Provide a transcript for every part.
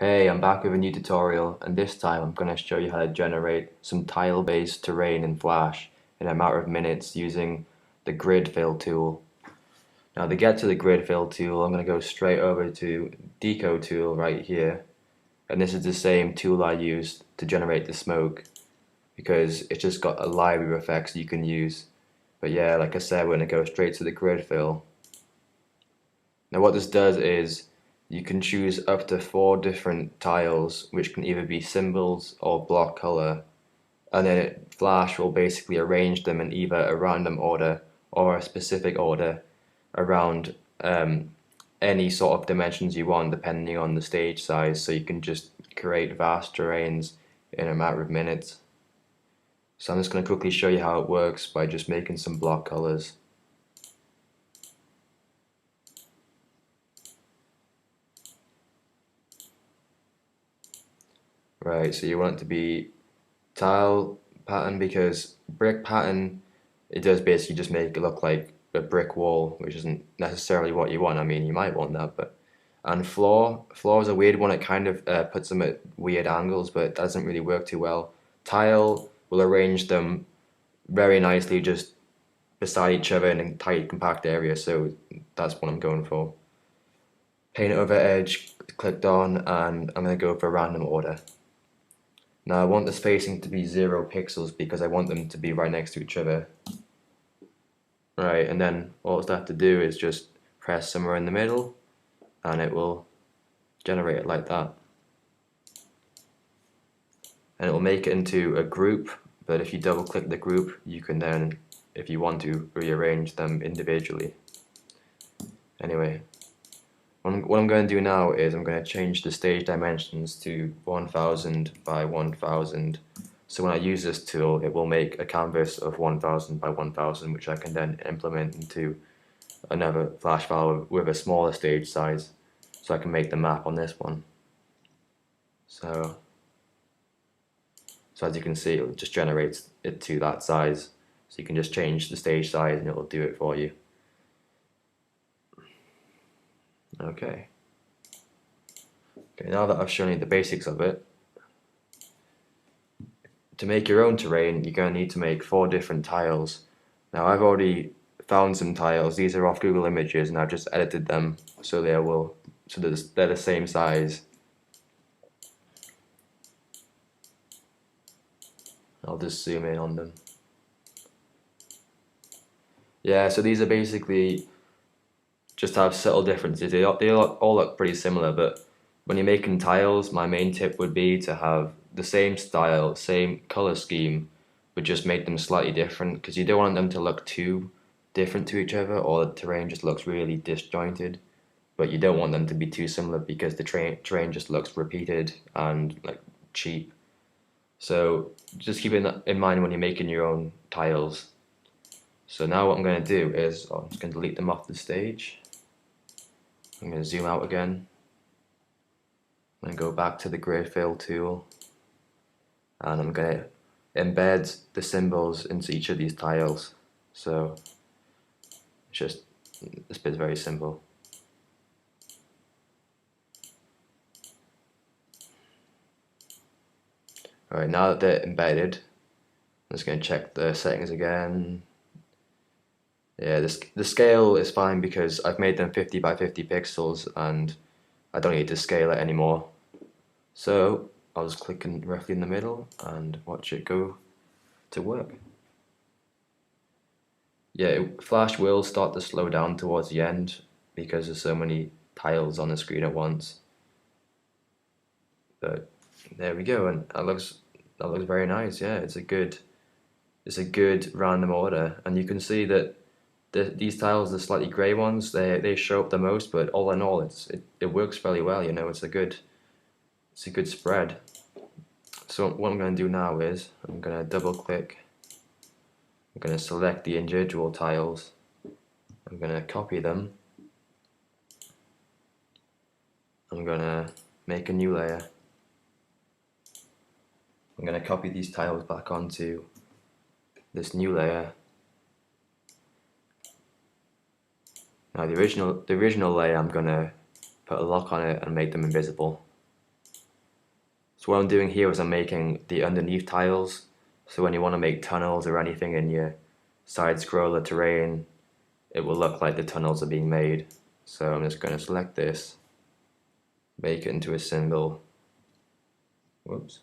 Hey, I'm back with a new tutorial, and this time I'm going to show you how to generate some tile-based terrain in Flash in a matter of minutes using the grid fill tool. Now to get to the grid fill tool, I'm going to go straight over to Deco Tool right here, and this is the same tool I used to generate the smoke because it's just got a library of effects you can use. But yeah, like I said, we're going to go straight to the grid fill. Now what this does is you can choose up to 4 different tiles which can either be symbols or block color, and then Flash will basically arrange them in either a random order or a specific order around any sort of dimensions you want depending on the stage size, so you can just create vast terrains in a matter of minutes. So I'm just going to quickly show you how it works by just making some block colors. Right, so you want it to be tile pattern because brick pattern, it does basically just make it look like a brick wall, which isn't necessarily what you want. I mean, you might want that, but and floor is a weird one. It kind of puts them at weird angles, but it doesn't really work too well. Tile will arrange them very nicely just beside each other in a tight, compact area, so that's what I'm going for. Paint over edge, clicked on, and I'm going to go for random order. Now I want the spacing to be 0 pixels because I want them to be right next to each other. Right, and then all I have to do is just press somewhere in the middle and it will generate it like that. And it will make it into a group, but if you double click the group, you can then, if you want to, rearrange them individually. Anyway, what I'm going to do now is I'm going to change the stage dimensions to 1000 by 1000. So when I use this tool, it will make a canvas of 1000 by 1000, which I can then implement into another Flash file with a smaller stage size, so I can make the map on this one. So as you can see, it just generates it to that size. So you can just change the stage size and it will do it for you. Okay. Okay, now that I've shown you the basics of it, to make your own terrain, you're going to need to make 4 different tiles. Now I've already found some tiles. These are off Google Images, and I've just edited them so they're the same size. I'll just zoom in on them. Yeah, so these are basically just have subtle differences. They all look pretty similar, but when you're making tiles, my main tip would be to have the same style, same color scheme, but just make them slightly different because you don't want them to look too different to each other, or the terrain just looks really disjointed. But you don't want them to be too similar because the terrain just looks repeated and like cheap. So just keep it in mind when you're making your own tiles. So now what I'm going to do is I'm just going to delete them off the stage. I'm going to zoom out again and go back to the grid fill tool, and I'm going to embed the symbols into each of these tiles. So this bit's very simple. Alright, now that they're embedded, I'm just going to check the settings again. Yeah, the scale is fine because I've made them 50 by 50 pixels and I don't need to scale it anymore. So I'll just click roughly in the middle and watch it go to work. Yeah, Flash will start to slow down towards the end because there's so many tiles on the screen at once. But there we go, and that looks very nice. Yeah, it's a good random order, and you can see that these tiles, the slightly grey ones, they show up the most, but all in all, it works fairly well. You know, it's a good spread. So what I'm going to do now is I'm going to double click. I'm going to select the individual tiles. I'm going to copy them. I'm going to make a new layer. I'm going to copy these tiles back onto this new layer. Now the original layer, I'm going to put a lock on it and make them invisible. So what I'm doing here is I'm making the underneath tiles, so when you want to make tunnels or anything in your side scroller terrain, it will look like the tunnels are being made. So I'm just going to select this, make it into a symbol. Whoops.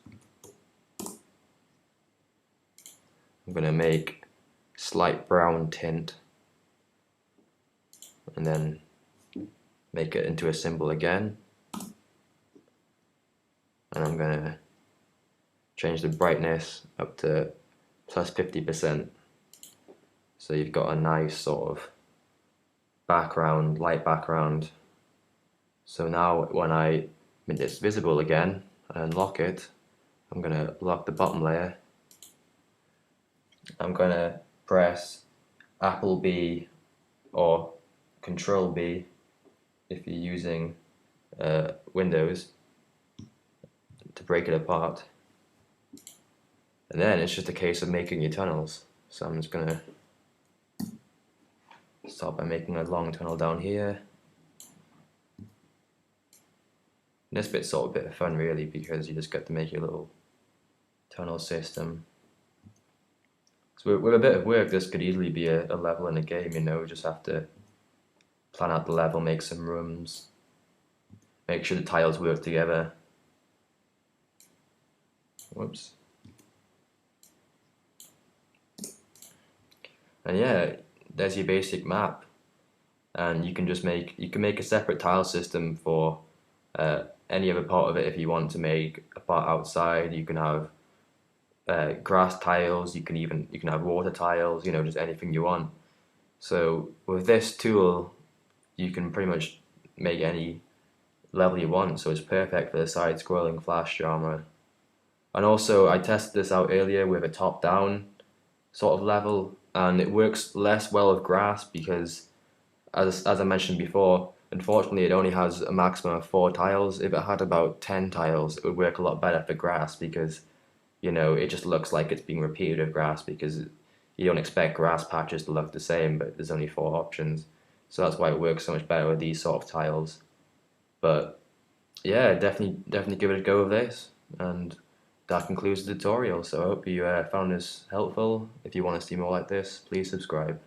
I'm going to make slight brown tint and then make it into a symbol again. And I'm going to change the brightness up to plus 50%. So you've got a nice sort of background, light background. So now when I make this visible again and unlock it, I'm going to lock the bottom layer. I'm going to press Apple B or Control B if you're using Windows to break it apart. And then it's just a case of making your tunnels. So I'm just going to start by making a long tunnel down here. And this bit's sort of a bit of fun really, because you just get to make your little tunnel system. So with a bit of work, this could easily be a level in a game, you know. Just have to plan out the level, make some rooms, make sure the tiles work together. Whoops. And yeah, there's your basic map. And you can just make a separate tile system for any other part of it if you want to make a part outside. You can have grass tiles, you can have water tiles, you know, just anything you want. So with this tool, you can pretty much make any level you want, so it's perfect for the side-scrolling Flash genre. And also, I tested this out earlier with a top-down sort of level, and it works less well with grass because, as I mentioned before, unfortunately it only has a maximum of 4 tiles. If it had about 10 tiles, it would work a lot better for grass because, you know, it just looks like it's being repeated with grass because you don't expect grass patches to look the same, but there's only 4 options. So that's why it works so much better with these sort of tiles. But yeah, definitely give it a go with this. And that concludes the tutorial. So I hope you found this helpful. If you want to see more like this, please subscribe.